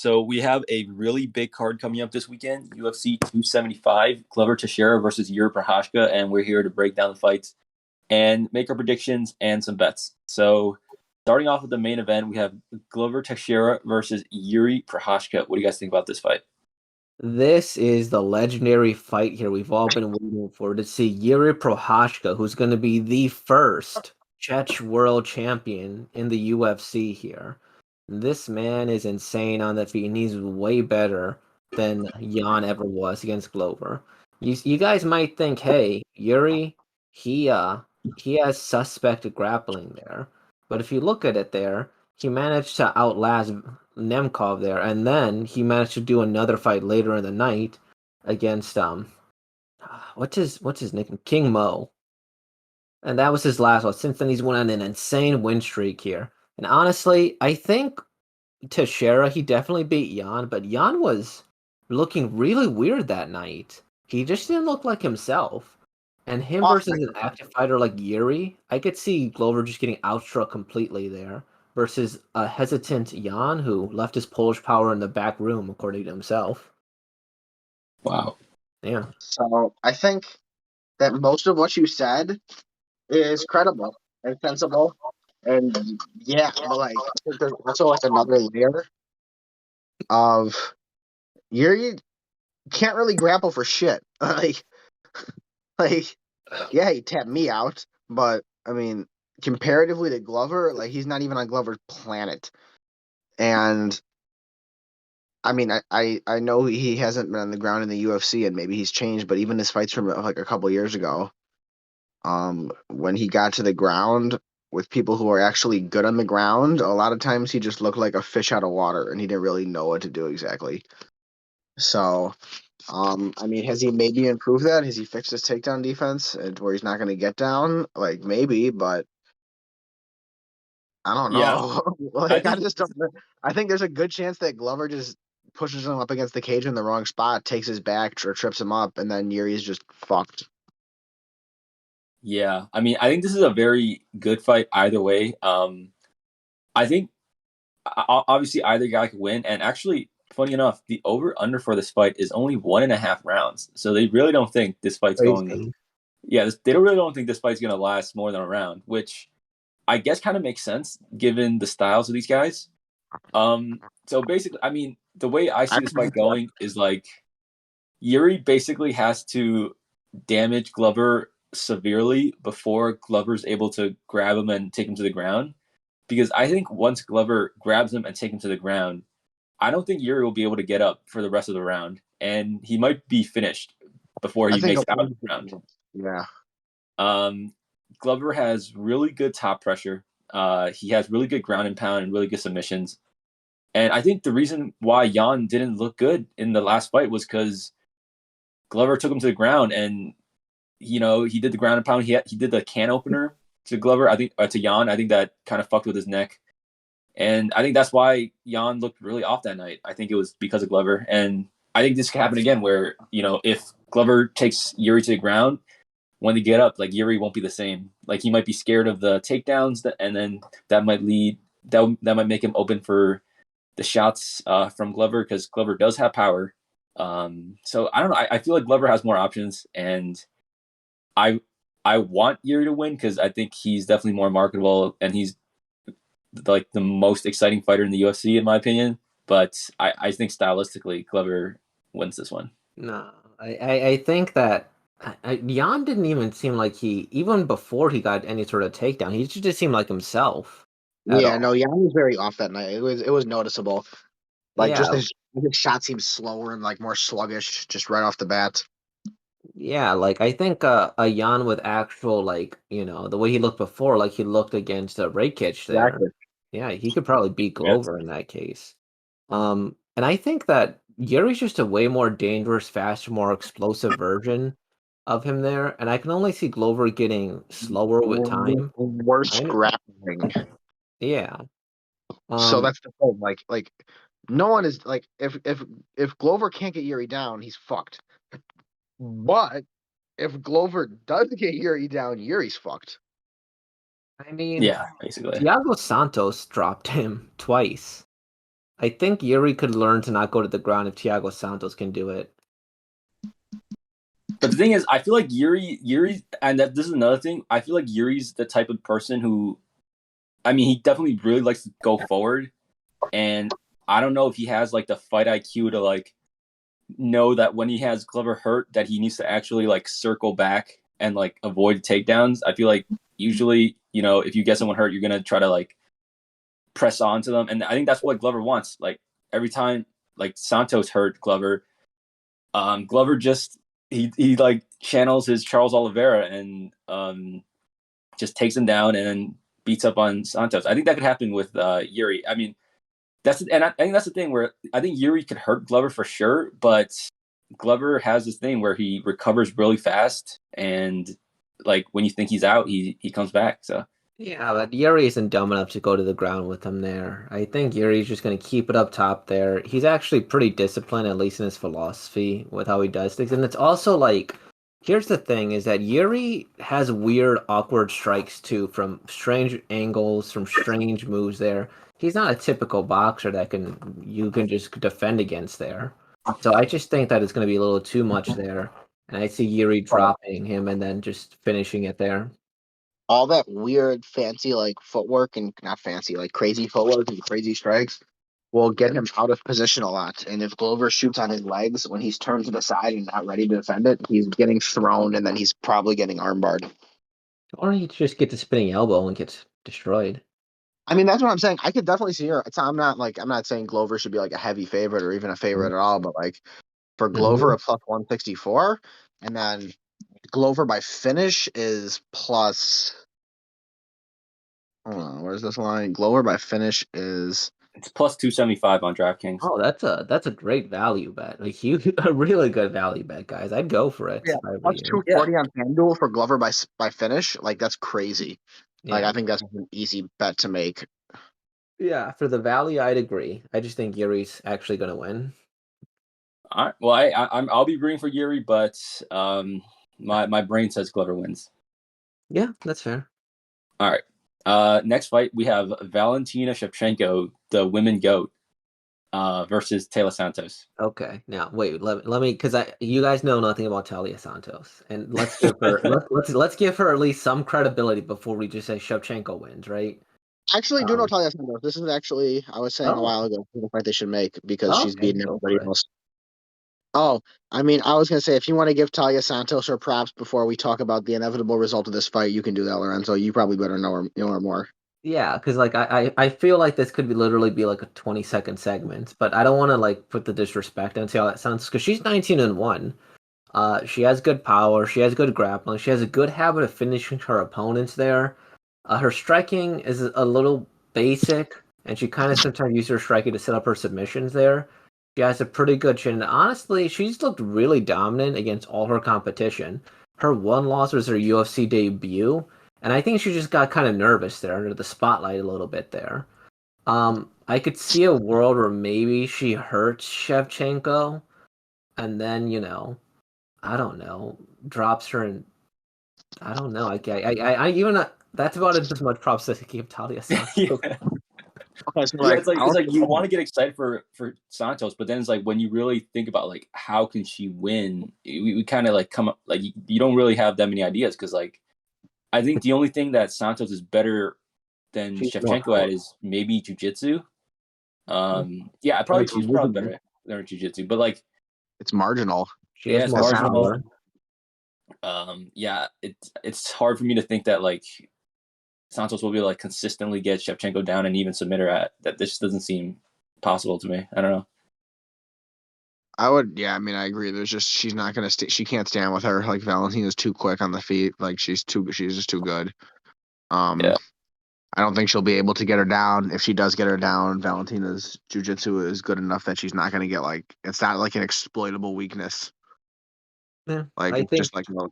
So we have a really big card coming up this weekend, UFC 275, Glover Teixeira versus Jiri Prochazka, and we're here to break down the fights and make our predictions and some bets. So starting off with the main event, we have Glover Teixeira versus Jiri Prochazka. What do you guys think about this fight? This is the legendary fight here we've all been waiting for to see Jiri Prochazka, who's going to be the first Czech world champion in the UFC here. This man is insane on the feet, and he's way better than Jan ever was against Glover. You guys might think, hey, Yuri, he has suspect grappling there, but if you look at it there, he managed to outlast Nemkov there, and then he managed to do another fight later in the night against what's his nickname? King Mo. And that was his last one. Since then he's went on an insane win streak here. And honestly, I think Teixeira, he definitely beat Jan, but Jan was looking really weird that night. He just didn't look like himself. And him versus an active fighter like Yuri, I could see Glover just getting outstruck completely there versus a hesitant Jan who left his Polish power in the back room, according to himself. Wow. Yeah. So I think that most of what you said is credible and sensible. And yeah, but like I think there's also like another layer of you can't really grapple for shit. like yeah, he tapped me out, but I mean comparatively to Glover, like he's not even on Glover's planet. And I mean, I know he hasn't been on the ground in the UFC, and maybe he's changed, but even his fights from like a couple years ago, when he got to the ground with people who are actually good on the ground, a lot of times he just looked like a fish out of water, and he didn't really know what to do exactly. So, I mean, has he maybe improved that? Has he fixed his takedown defense where he's not going to get down? Like maybe, but I don't Yeah, know. I Like I think just don't. I think there's a good chance that Glover just pushes him up against the cage in the wrong spot, takes his back or trips him up, and then Yuri's just fucked. yeah. I mean, I think this is a very good fight either way. I think obviously either guy could win, and actually, funny enough, the over under for this fight is only 1.5 rounds. So they really don't think this fight's going. Crazy. Yeah, they don't really don't think this fight's going to last more than a round, which I guess kind of makes sense given the styles of these guys. So basically, I mean, the way I I see this fight going is like Yuri basically has to damage Glover severely before Glover's able to grab him and take him to the ground. Because I think once Glover grabs him and takes him to the ground, I don't think Yuri will be able to get up for the rest of the round, and he might be finished before I he think makes it out of the round. yeah. Um, Glover has really good top pressure. He has really good ground and pound and really good submissions. And I think the reason why Jan didn't look good in the last fight was because Glover took him to the ground, and he did the ground and pound. He did the can opener to Glover. I think to Jan. I think that kind of fucked with his neck, and I think that's why Jan looked really off that night. I think it was because of Glover, and I think this could happen again, where if Glover takes Yuri to the ground, when they get up, like Yuri won't be the same. Like he might be scared of the takedowns, and then that might make him open for the shots from Glover because Glover does have power. So I don't know. I feel like Glover has more options, and I I want Yuri to win because I think he's definitely more marketable and he's like the most exciting fighter in the UFC in my opinion. But I think stylistically, Glover wins this one. No, I think that Jan didn't even seem like even before he got any sort of takedown, he just seemed like himself at Yeah, no, all. Jan was very off that night. It was noticeable. Like just Yeah, his shot seemed slower and like more sluggish just right off the bat. yeah, like I think a Jan with actual the way he looked before, like he looked against Rakic there. Exactly. Yeah, he could probably beat Yes. Glover in that case. And I think that Yuri's just a way more dangerous, faster, more explosive version of him there, and I can only see Glover getting slower with time. Worse I grappling. Yeah. So Um that's the thing. Like no one is like if Glover can't get Yuri down, he's fucked. But if Glover does get Yuri down, Yuri's fucked. I mean, Yeah, basically. Thiago Santos dropped him twice. I think Yuri could learn to not go to the ground if Thiago Santos can do it. But the thing is, I feel like Yuri, and this is another thing. I feel like Yuri's the type of person who, I mean, he definitely really likes to go forward, and I don't know if he has like the fight IQ to like know that when he has Glover hurt, that he needs to actually like circle back and like avoid takedowns. I feel like usually, if you get someone hurt, you're gonna try to like press on to them, and I think that's what Glover wants. Like every time like Santos hurt Glover, Glover just he like channels his Charles Oliveira and just takes him down and then beats up on Santos. I think that could happen with Yuri. I mean, I think that's the thing where I think Yuri could hurt Glover for sure, but Glover has this thing where he recovers really fast, and like when you think he's out, he comes back. So yeah, but Yuri isn't dumb enough to go to the ground with him there. I think Yuri's just going to keep it up top there. He's actually pretty disciplined, at least in his philosophy with how he does things. And it's also like, here's the thing, is that Yuri has weird, awkward strikes too, from strange angles, from strange moves there. He's not a typical boxer that you can just defend against there. So I just think that it's going to be a little too much there. And I see Yuri dropping him and then just finishing it there. All that weird, fancy like footwork and not fancy, like crazy footwork and crazy strikes will get him out of position a lot. And if Glover shoots on his legs when he's turned to the side and not ready to defend it, he's getting thrown and then he's probably getting armbarred. Or he just gets a spinning elbow and gets destroyed. I mean, that's what I'm saying. I could definitely see her. I'm not saying Glover should be like a heavy favorite or even a favorite at all, but like for Glover, a plus 164, and then Glover by finish is plus. Hold on, where's this line? Glover by finish is it's plus 275 on DraftKings. Oh, that's a great value bet. Like a really good value bet, guys. I'd go for it. yeah plus 240 on FanDuel for Glover by finish. Like that's crazy. Like I think that's an easy bet to make. Yeah, for the value, I'd agree. I just think Yuri's actually going to win. All right. Well, I'll be rooting for Yuri, but my brain says Glover wins. Yeah, that's fair. All right. Next fight we have Valentina Shevchenko, the women GOAT, versus Taila Santos. Okay, now wait, let me because you guys know nothing about Taila Santos, and let's give her let's give her at least some credibility before we just say Shevchenko wins, right? I actually do know Taila Santos. This is actually I was saying a while ago the fight they should make because she's beating everybody else. Oh, I mean, I was gonna say if you want to give Taila Santos her props before we talk about the inevitable result of this fight, you can do that, Lorenzo. You probably better know her more. Yeah, because like I feel like this could literally be like a 20-second segment, but I don't want to like put the disrespect and see how that sounds because she's 19-1. She has good power, she has good grappling, she has a good habit of finishing her opponents there. Her striking is a little basic, and she kind of sometimes uses her striking to set up her submissions there. She has a pretty good chin. And honestly, she's looked really dominant against all her competition. Her one loss was her UFC debut, and I think she just got kind of nervous there under the spotlight a little bit there. I could see a world where maybe she hurts Shevchenko, and then I don't know, drops her, and I don't know. I even that's about as much props as I give Taila Santos. Yeah. It's like you want to get excited for Santos, but then it's like when you really think about like how can she win, we kind of like come up like you don't really have that many ideas because like I think the only thing that Santos is better than Shevchenko at is maybe jiu-jitsu. Yeah, she's probably better than jiu-jitsu, but like it's marginal. It's marginal. Yeah, it's hard for me to think that like Santos will be like consistently get Shevchenko down and even submit her at that. This doesn't seem possible to me. I don't know. I mean, I agree. She's not gonna she can't stand with her. Like Valentina's too quick on the feet. Like she's just too good. Yeah. I don't think she'll be able to get her down. If she does get her down, Valentina's jiu-jitsu is good enough that she's not gonna get like it's not like an exploitable weakness. Yeah, like it's just like no.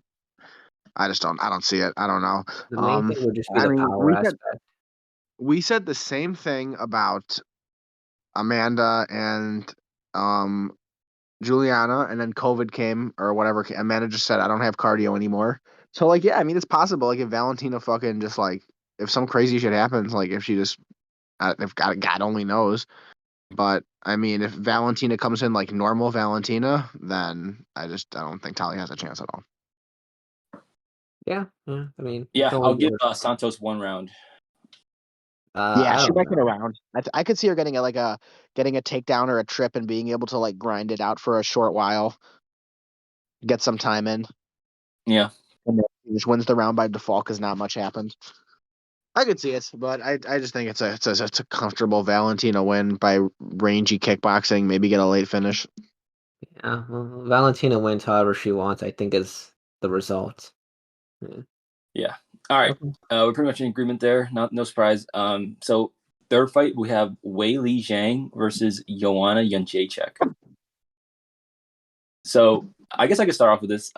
I don't see it. I don't know. The main thing would just be the power aspect. We said the same thing about Amanda and Juliana, and then COVID came or whatever. Amanda just said, I don't have cardio anymore. So, like, yeah, I mean, it's possible. Like, if Valentina fucking just, like, if some crazy shit happens, like, if she just, if God only knows, But I mean, if Valentina comes in like normal Valentina, then I don't think Talia has a chance at all. Yeah, I mean, Yeah, don't I'll give give her. Santos 1 round. Yeah, I she don't might get know. around. I could see her getting getting a takedown or a trip and being able to like grind it out for a short while, get some time in, Yeah. and then she just wins the round by default because not much happened. I could see it, but I just think it's a comfortable Valentina win by rangy kickboxing. Maybe get a late finish. Yeah, well, Valentina wins however she wants, I think is the result. Yeah. Yeah. All right. Okay. We're pretty much in agreement there. No surprise. So third fight we have Weili Zhang versus Joanna Jedrzejczyk. So I guess I could start off with this.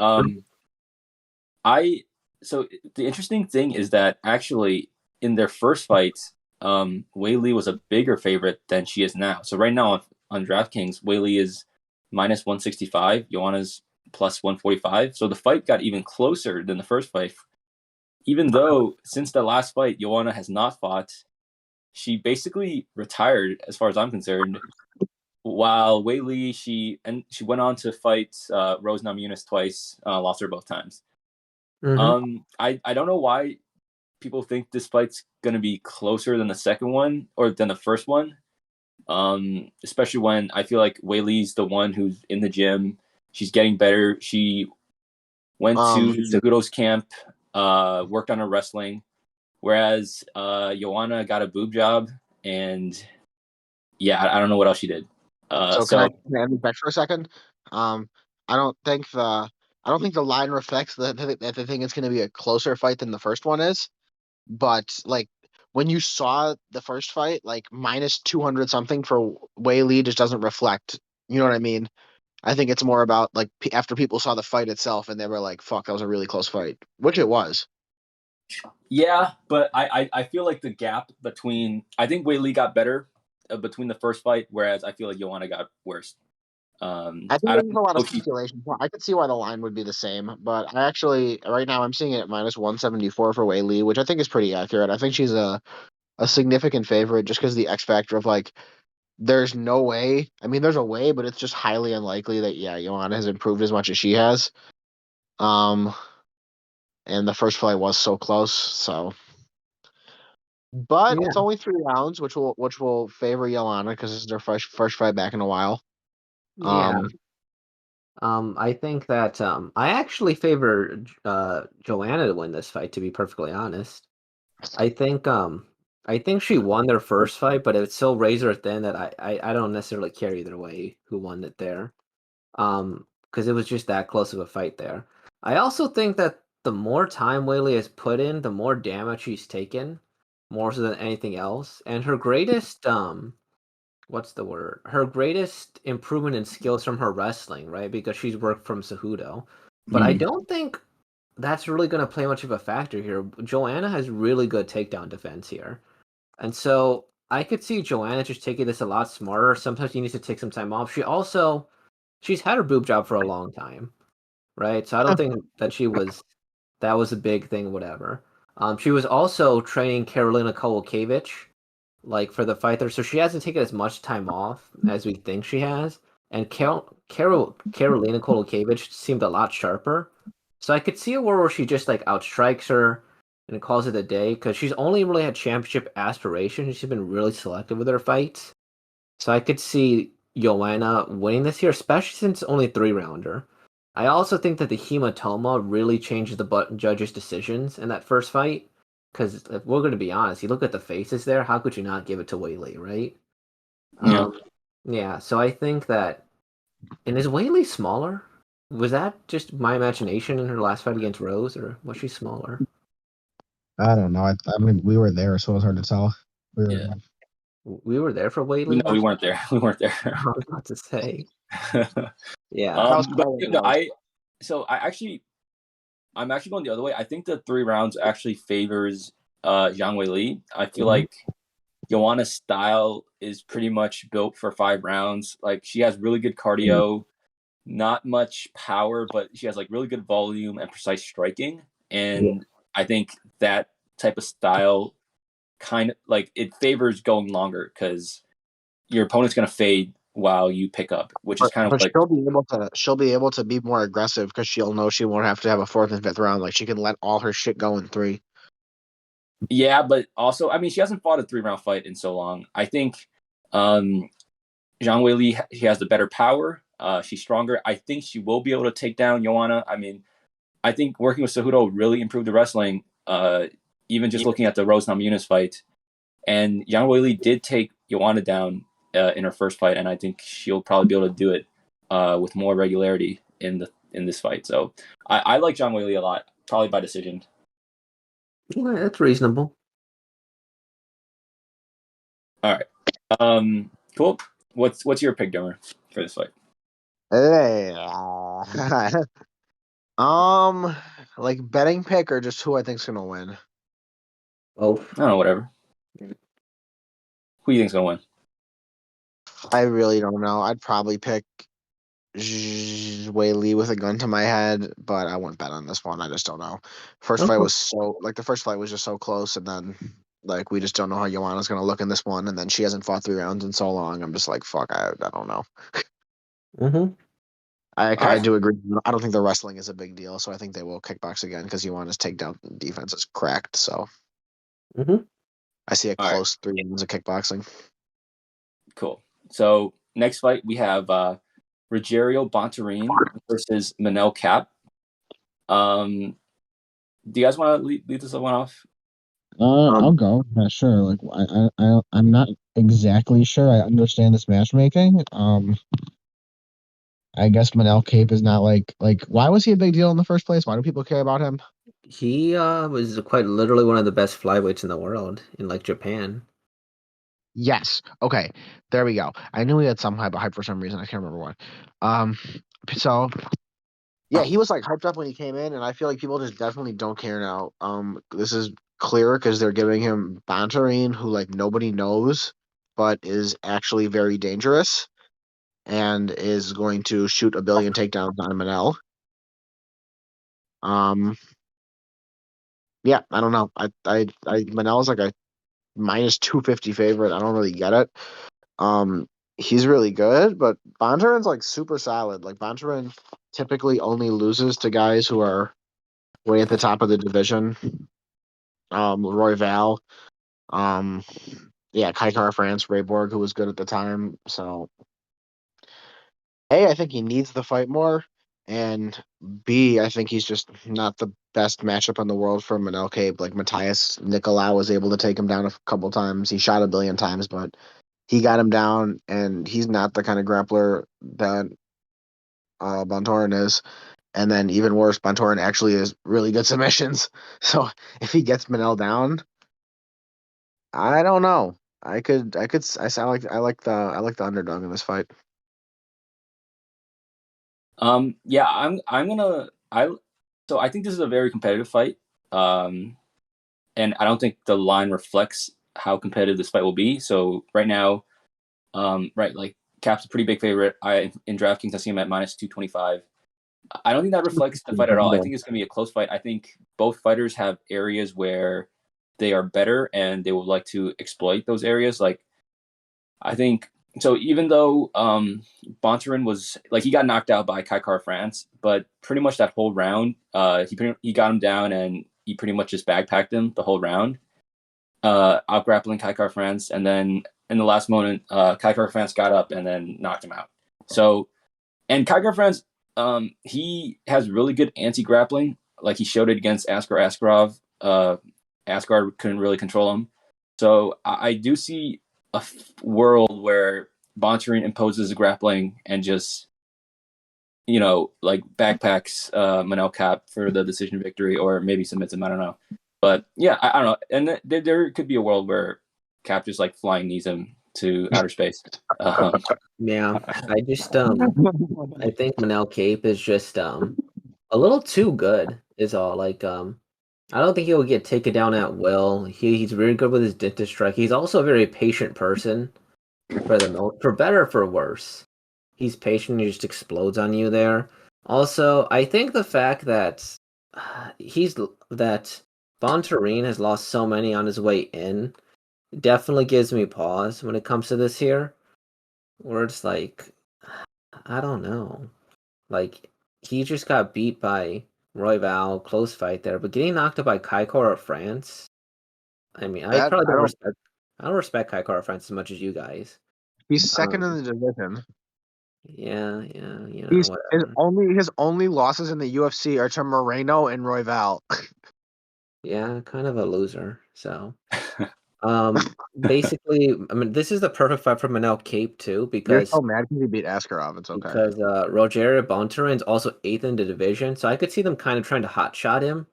I so the interesting thing is that actually in their first fight, Weili was a bigger favorite than she is now. So right now on DraftKings, Weili is -165, Joanna's +145. So the fight got even closer than the first fight. Even though since the last fight, Joanna has not fought, she basically retired, as far as I'm concerned. While Weili, she went on to fight Rose Namajunas twice, lost her both times. Mm-hmm. I don't know why people think this fight's gonna be closer than the second one or than the first one. Especially when I feel like Weili's the one who's in the gym. She's getting better. She went to Cejudo's camp, worked on her wrestling, whereas Joanna got a boob job, and yeah, I don't know what else she did. So So can I move back for a second? Um, I don't think the line reflects that the thing is going to be a closer fight than the first one is. But like when you saw the first fight, like -200 something for Weili just doesn't reflect. You know what I mean? I think it's more about like after people saw the fight itself and they were like, "Fuck, that was a really close fight," which it was. yeah, but I feel like the gap between I think Weili got better between the first fight, whereas I feel like Joanna got worse. I think I there's don't a lot of know if she. speculation. Well, I could see why the line would be the same, but I actually right now I'm seeing it at -174 for Wei Li, which I think is pretty accurate. I think she's a significant favorite just because the X factor of like there's no way. I mean, there's a way, but it's just highly unlikely that yeah, Joanna has improved as much as she has. Um, and the first fight was so close, so. But Yeah, it's only 3 rounds, which will favor Joanna because this is their first fight back in a while. yeah. Um, I think that I actually favor Joanna to win this fight. To be perfectly honest, I think um, I think she won their first fight, but it's so razor thin that I don't necessarily care either way who won it there. Because it was just that close of a fight there. I also think that the more time Weili has put in, the more damage she's taken, more so than anything else. And her greatest what's the word? Her greatest improvement in skills from her wrestling, right? Because she's worked from Cejudo. But I Mhm. don't think that's really going to play much of a factor here. Joanna has really good takedown defense here. And so I could see Joanna just taking this a lot smarter. Sometimes she needs to take some time off. She's had her boob job for a long time, right? So I don't think that was a big thing, whatever. She was also training Karolina Kowalkiewicz, like for the fight there, so she hasn't taken as much time off as we think she has. And Karolina Kowalkiewicz seemed a lot sharper, so I could see a world where she just like outstrikes her and calls it a day because she's only really had championship aspirations. She's been really selective with her fights, so I could see Joanna winning this year, especially since it's only 3 rounder. I also think that the hematoma really changes the judges' decisions in that first fight. Because if we're going to be honest, you look at the faces there, how could you not give it to Weili, right? Yeah. Um, yeah, so I think that. And is Weili smaller? Was that just my imagination in her last fight against Rose, or was she smaller? I don't know. I mean, we were there, so it's hard to tell. We were. Yeah. We were there for No, Weili we last. weren't there. We weren't there. I was about to say. Yeah. That was But probably you know, I'm actually going the other way. I think the 3 rounds actually favors Zhang Weili. I feel Mhm. like Joanna's style is pretty much built for 5 rounds. Like she has really good cardio, not much power, but she has like really good volume and precise striking. Yeah. And I think that type of style kind of like it favors going longer because your opponent's going to fade while you pick up, which is kind of But like she'll be able to be more aggressive because she'll know she won't have to have a fourth and fifth round. Like she can let all her shit go in 3. yeah, but also I mean she hasn't fought a 3-round fight in so long. I think Zhang Weili she has the better power. She's stronger. I think she will be able to take down Joanna. I mean, I think working with Cejudo really improved the wrestling. Even just looking at the Rose Namajunas fight, and Zhang Weili did take Joanna down in her first fight, and I think she'll probably be able to do it with more regularity in this fight. So I like Zhang Weili a lot, probably by decision. Yeah, that's reasonable. All right, cool. What's your pick, Dummer, for this fight? Hey. Like betting pick or just who I think's gonna win? Oh, I don't know, whatever. Who do you think's gonna win? I really don't know. I'd probably pick Weili with a gun to my head, but I wouldn't bet on this one. I just don't know. First fight okay. was the first fight was just so close, and then like we just don't know how Joanna's gonna look in this one, and then she hasn't fought 3 rounds in so long. I'm just like, fuck, I don't know. Mm-hmm. I All right. do agree. I don't think the wrestling is a big deal, so I think they will kickbox again because Joanna's takedown defense is cracked. So Mm-hmm. I see a All right. close 3 rounds of kickboxing. Cool. So next fight we have Rogerio Bontorin versus Manel Kape. Do you guys want to lead this one off? I'll go. Yeah, sure. Like I'm not exactly sure I understand this matchmaking. I guess Manel Cape is not like why was he a big deal in the first place? Why do people care about him? He was quite literally one of the best flyweights in the world in like Japan. Yes. Okay. There we go. I knew he had some hype for some reason. I can't remember what. Um. So yeah, he was like hyped up when he came in, and I feel like people just definitely don't care now. This is clear because they're giving him Bontorin, who like nobody knows, but is actually very dangerous and is going to shoot a billion takedowns on Manel. Um. Yeah, I don't know. Manel's like a minus 250 favorite. I don't really get it. Um, he's really good, but Bontorin's like super solid. Like Bontorin typically only loses to guys who are way at the top of the division. Roy Val, um, yeah, Kaikar France, Ray Borg, who was good at the time. So A, I think he needs the fight more, and B, I think he's just not the best matchup in the world for Manel Cape. Like Matthias Nicolau was able to take him down a couple times. He shot a billion times, but he got him down, and he's not the kind of grappler that Bontorin is. And then even worse, Bontorin actually is really good submissions. So if he gets Manel down, I don't know. I like the underdog in this fight. Yeah, I'm gonna I so I think this is a very competitive fight. Um, and I don't think the line reflects how competitive this fight will be. So right now, right, like Cap's a pretty big favorite. In DraftKings I see him at minus 225. I don't think that reflects the fight at all. I think it's gonna be a close fight. I think both fighters have areas where they are better and they would like to exploit those areas. Like I think so. Even though Bontorin was like he got knocked out by Kaikar France, but pretty much that whole round, he got him down and he pretty much just bagpacked him the whole round, out grappling Kaikar France, and then in the last moment, Kaikar France got up and then knocked him out. So and Kaikar France, he has really good anti grappling. Like he showed it against Askar Askarov. Askar couldn't really control him. So I do see a world where Bontorin imposes grappling and just like backpacks Manel Cap for the decision victory, or maybe submits him. I don't know, but yeah, I don't know. And there could be a world where Cap just like flying knees him to outer space. Yeah, I just I think Manel Cape is just a little too good is all. Like I don't think he'll get taken down at will. He's very good with his dentist strike. He's also a very patient person for better or for worse. He's patient, he just explodes on you there. Also, I think the fact that that Bontorin has lost so many on his way in definitely gives me pause when it comes to this here. where it's like, I don't know. Like, he just got beat by Royval, close fight there, but getting knocked out by Kaikor of France, I mean, I That probably I don't don't. respect. I don't respect Kaikor of France as much as you guys. He's second in Um, the division. yeah, whatever. His only losses in the UFC are to Moreno and Royval. Yeah, kind of a loser. So, basically, I mean, this is the perfect fight for Manel Cape too, They're because so mad because he beat Askarov. It's okay. Rogerio Bontorin's also 8th in the division, so I could see them kind of trying to hotshot him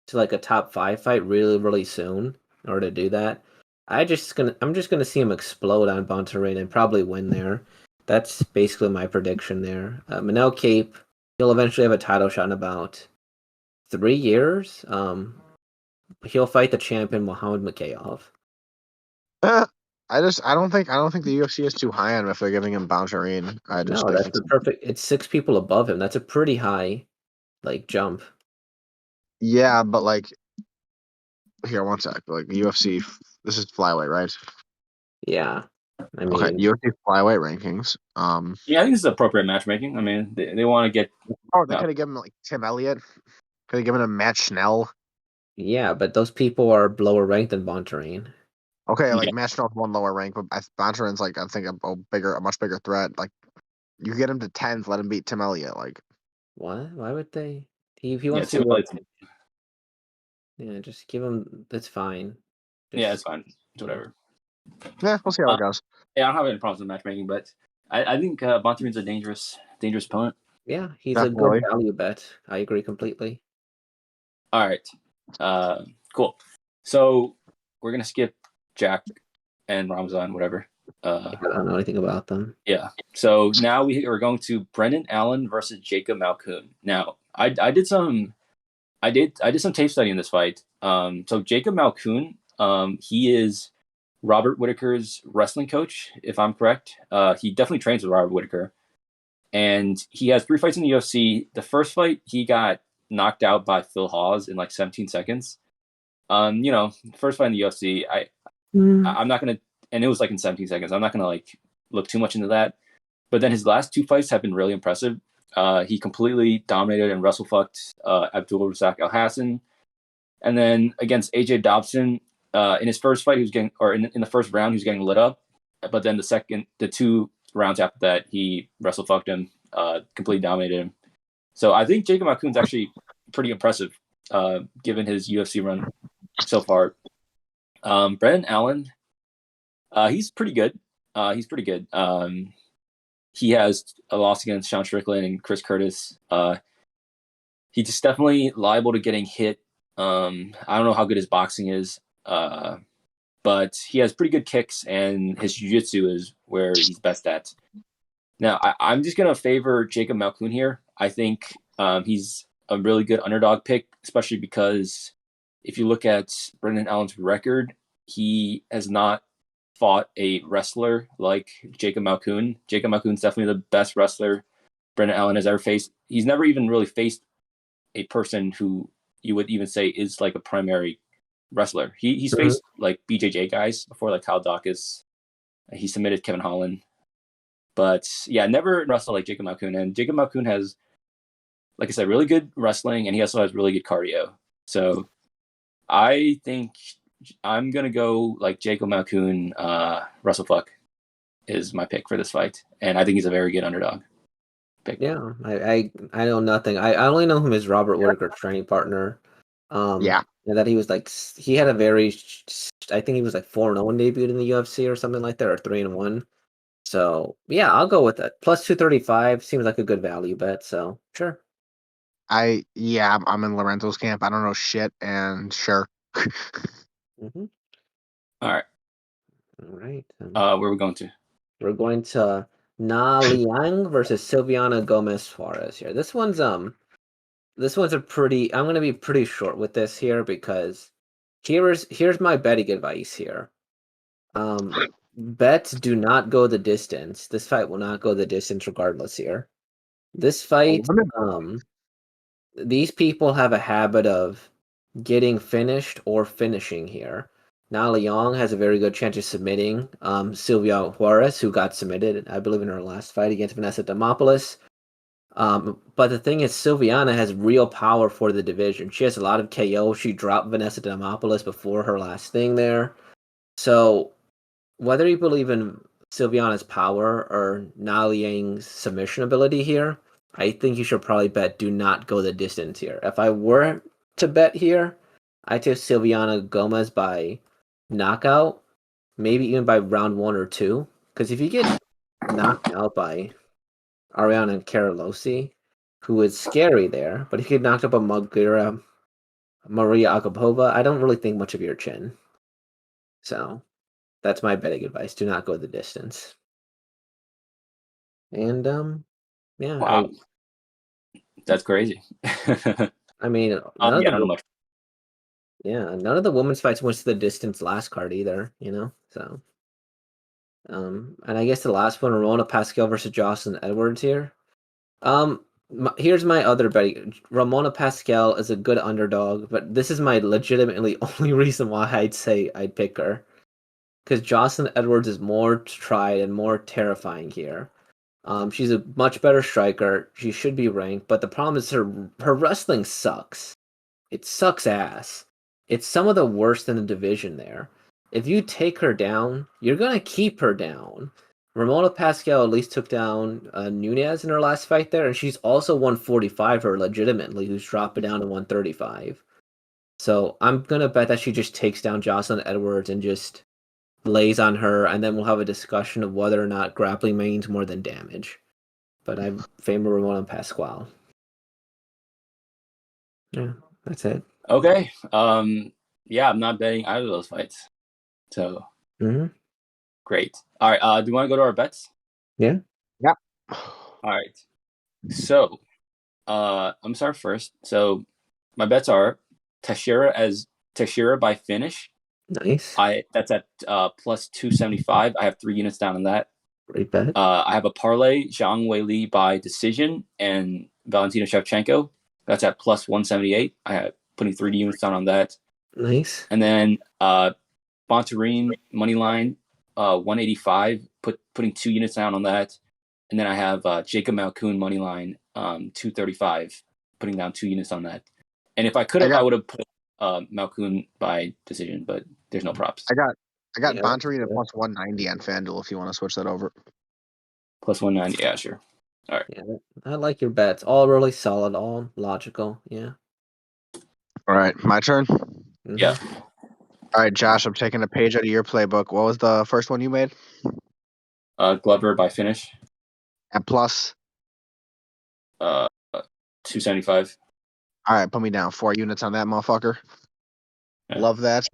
to like a top 5 fight really, really soon in order to do that. I'm just gonna see him explode on Bontorin and probably win there. That's basically my prediction there. Manel Cape, he'll eventually have a title shot in about 3 years. He'll fight the champion Muhammad Mikhailov. I don't think the UFC is too high on him if they're giving him Bontorin. I just No, think that's the perfect. It's 6 people above him. That's a pretty high, like, jump. yeah, but like here, one sec. Like UFC, this is flyweight, right? Yeah, I Okay, mean, UFC flyweight rankings. Yeah, I think this is appropriate matchmaking. I mean, they want to get. Oh, they could have given him like Tim Elliott. Could have given him Matt Schnell. yeah, but those people are lower ranked than Bontorin. Okay, like Yeah, Matt Schnell's one lower rank, but Bontorin's like I think a much bigger threat. Like you get him to 10th, let him beat Tim Elliott. Like What? Why would they? He yeah, wants to Tim work. Elliott's. Yeah, just give him. That's fine. Yeah, Just it's fine. It's whatever. yeah, we'll see how Uh, it goes. yeah, I don't have any problems with matchmaking, but I think Bontarin's a dangerous opponent. yeah, he's a good Definitely. value bet. I agree completely. All right, cool. So we're gonna skip Jack and Ramzan, whatever. I don't know anything about them. Yeah. So now we are going to Brendan Allen versus Jacob Malkoun. Now, I did some tape study in this fight. So Jacob Malkoun, he is Robert Whitaker's wrestling coach, if I'm correct. He definitely trains with Robert Whitaker, and he has 3 fights in the UFC. The first fight, he got knocked out by Phil Hawes in like 17 seconds. First fight in the UFC, I'm not gonna, and it was like in 17 seconds. I'm not gonna like look too much into that. But then his last 2 fights have been really impressive. He completely dominated and wrestle fucked Abdul Razak Al Hassan, and then against AJ Dobson in his first fight, he was getting, or in the first round, he was getting lit up. But then the 2 rounds after that, he wrestle fucked him, completely dominated him. So I think Jacob Malkoun's actually pretty impressive, given his UFC run so far. Brendan Allen, he's pretty good. He has a loss against Sean Strickland and Chris Curtis. He's just definitely liable to getting hit. I don't know how good his boxing is, but he has pretty good kicks, and his jiu-jitsu is where he's best at. Now, I'm just going to favor Jacob Malkoun here. I think he's a really good underdog pick, especially because if you look at Brendan Allen's record, he has not fought a wrestler like Jacob Malkoun. Jacob Malkoun's definitely the best wrestler Brendan Allen has ever faced. He's never even really faced a person who you would even say is like a primary wrestler. He's faced like BJJ guys before, like Kyle Dawkins. He submitted Kevin Holland. But yeah, never wrestled like Jacob Malkoun. And Jacob Malkoun has, like I said, really good wrestling, and he also has really good cardio. So I think I'm gonna go like Jacob Malkoun, WrestleFuck is my pick for this fight, and I think he's a very good underdog pick. Yeah, I know nothing. I only know him as Robert Whitaker's training partner. Yeah. And that he was like he had a very, I think he was like 4-0 debut in the UFC or something like that, or 3-1. So yeah, I'll go with it. Plus 235 seems like a good value bet. So sure. I'm in Lorenzo's camp. I don't know shit, and sure. Mm-hmm. All right. All right. Where are we going to? We're going to Liang versus Silvana Gomez Suarez here. This one's a pretty. I'm gonna be pretty short with this here because here's my betting advice here. Bets do not go the distance. This fight will not go the distance regardless here. This fight, these people have a habit of getting finished or finishing here. Liang has a very good chance of submitting Sylvia Juarez, who got submitted, I believe, in her last fight against Vanessa Demopoulos. But the thing is, Silvana has real power for the division. She has a lot of KO. She dropped Vanessa Demopoulos before her last thing there. So whether you believe in Silvana's power or Liang's submission ability here, I think you should probably bet do not go the distance here. If I were to bet here, I'd take Silvana Gomez by knockout, maybe even by round 1 or 2. Because if you get knocked out by Ariana Carolosi, who is scary there, but if you get knocked up by Maria Agapova, I don't really think much of your chin. So that's my betting advice. Do not go the distance. And yeah, Wow, that's crazy. I mean, I don't know much. none of the women's fights went to the distance last card either, So, and I guess the last one, Ramona Pascual versus Joselyne Edwards here. Here's my other betting. Ramona Pascual is a good underdog, but this is my legitimately only reason why I'd say I'd pick her. Because Joselyne Edwards is more tried and more terrifying here. She's a much better striker. She should be ranked, but the problem is her wrestling sucks. It sucks ass. It's some of the worst in the division there. If you take her down, you're gonna keep her down. Ramona Pascual at least took down Nunez in her last fight there, and she's also 145 her legitimately, who's dropped it down to 135. So I'm gonna bet that she just takes down Joselyne Edwards and just lays on her, and then we'll have a discussion of whether or not grappling means more than damage. But I favor Ramona Pascual. Yeah, that's it. Okay. Yeah, I'm not betting either of those fights. So great. All right. Do you want to go to our bets? Yeah. Yeah. All right. So, I'm sorry first. So, my bets are Teixeira by finish. Nice. That's at plus 275. I have 3 units down on that. Great bet. I have a parlay Zhang Weili by decision and Valentina Schevchenko. That's at plus 178. I have putting 3 units down on that. Nice. And then Bontorin money line 185. Putting 2 units down on that. And then I have Jacob Malkoun money line 235. Putting down 2 units on that. And if I could have, I would have put Malkoun by decision, but there's no props. I got Bontorin at plus 190 on FanDuel if you want to switch that over. Plus 190, yeah, sure. All right. Yeah, I like your bets. All really solid, all logical. Yeah. All right, my turn. Yeah. All right, Josh, I'm taking a page out of your playbook. What was the first one you made? Glover by finish. At plus 275. All right, put me down 4 units on that motherfucker. Yeah. Love that.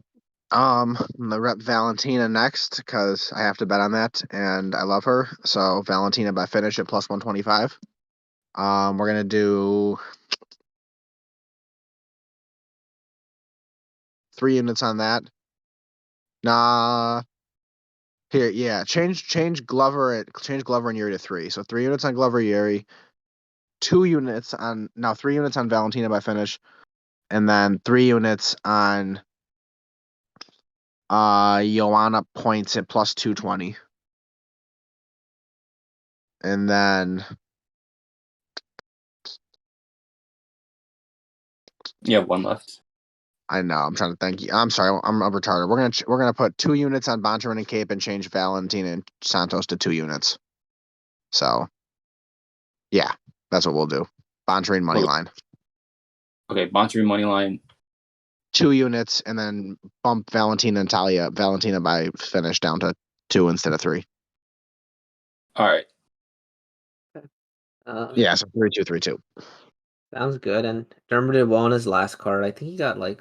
I'm gonna rep Valentina next because I have to bet on that, and I love her. So Valentina by finish at plus 125. We're gonna do 3 units on that. Nah. Here, yeah. Change Glover and Yuri to 3. So 3 units on Glover Yuri, 3 units on Valentina by finish, and then 3 units on Joanna points at plus 220. And then You have 1 left. I know, I'm trying to think. I'm sorry, I'm retarded. We're gonna put 2 units on Bontorin and Kape and change Valentina and Santos to 2 units. So yeah, that's what we'll do. Bontorin money line. Okay, Bontorin money line. 2 units, and then bump Valentina and Taila. Valentina by finish down to 2 instead of 3. All right. Yeah, so 3-2, 3-2. Sounds good. And Dermot won his last card. I think he got like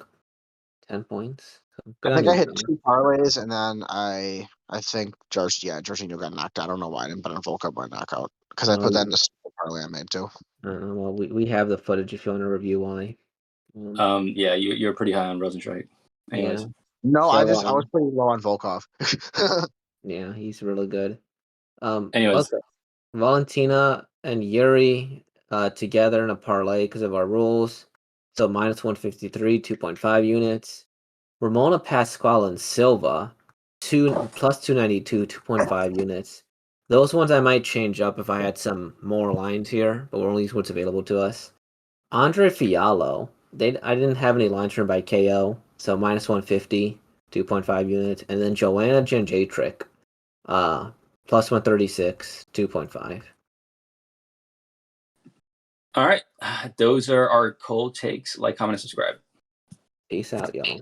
10 points. So I think I hit 2 parlays, and then I think Jorginho got knocked out. I don't know why I didn't bet on Volkov by knockout because I put that in the parlay I made too. Well, we have the footage if you want to review why. Yeah, you're pretty high on Rosenstrike. Anyways. Yeah. No, So, I was pretty low on Volkov. Yeah, he's really good. Anyways. Okay. Valentina and Yuri together in a parlay because of our rules. So minus 153, 2.5 units. Ramona, Pascual, and Silva, plus 292, 2.5 units. Those ones I might change up if I had some more lines here, but we're only what's available to us. Andre Fiallo, I didn't have any lines for him by KO, so minus 150, 2.5 units. And then Joanna Jedrzejczyk, plus 136, 2.5. All right. Those are our cold takes. Like, comment, and subscribe. Peace out, y'all.